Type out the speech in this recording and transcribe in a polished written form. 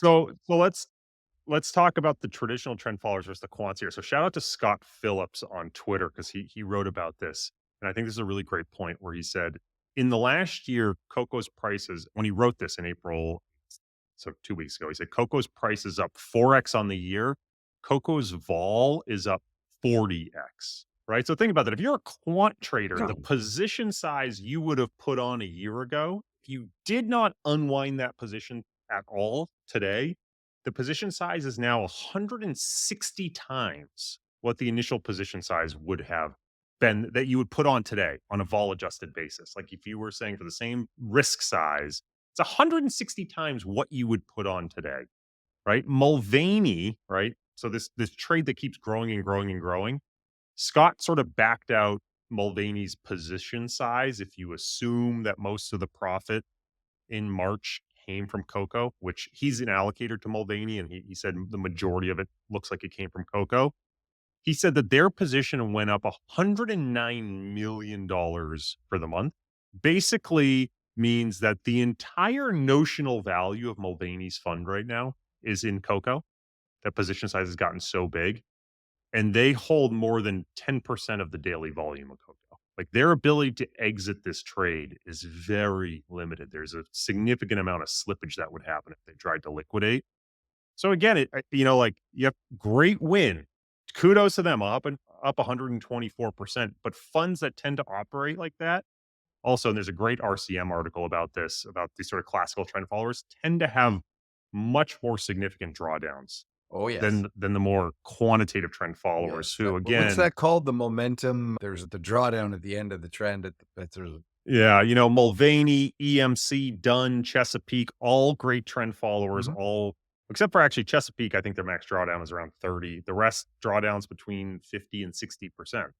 So let's talk about the traditional trend followers versus the quants here. So shout out to Scott Phillips on Twitter because he wrote about this, and I think this is a really great point where he said in the last year, cocoa's prices when he wrote this in April, so 2 weeks ago, he said cocoa's price is up 4x on the year. Cocoa's vol is up 40x. Right. So think about that. If you're a quant trader, the position size you would have put on a year ago, if you did not unwind that position at all today, the position size is now 160 times what the initial position size would have been that you would put on today on a vol adjusted basis. Like if you were saying for the same risk size, it's 160 times what you would put on today, right? Mulvaney, right? So this trade that keeps growing and growing and growing. Scott sort of backed out Mulvaney's position size if you assume that most of the profit in March came from cocoa, which he's an allocator to Mulvaney, and he said the majority of it looks like it came from cocoa. He said that their position went up $109 million for the month. Basically means that the entire notional value of Mulvaney's fund right now is in cocoa. That position size has gotten so big, and they hold more than 10% of the daily volume of cocoa. Like their ability to exit this trade is very limited. There's a significant amount of slippage that would happen if they tried to liquidate. So again, like you have great win. Kudos to them, up 124%. But funds that tend to operate like that, also, and there's a great RCM article about this, about these sort of classical trend followers, tend to have much more significant drawdowns Oh, yes. than the more quantitative trend followers Yes. who What's again, that called? The momentum. There's the drawdown at the end of the trend. yeah, Mulvaney, EMC, Dunn, Chesapeake, all great trend followers, Mhm. all except for actually Chesapeake, I think their max drawdown is around 30. The rest drawdowns between 50 and 60%.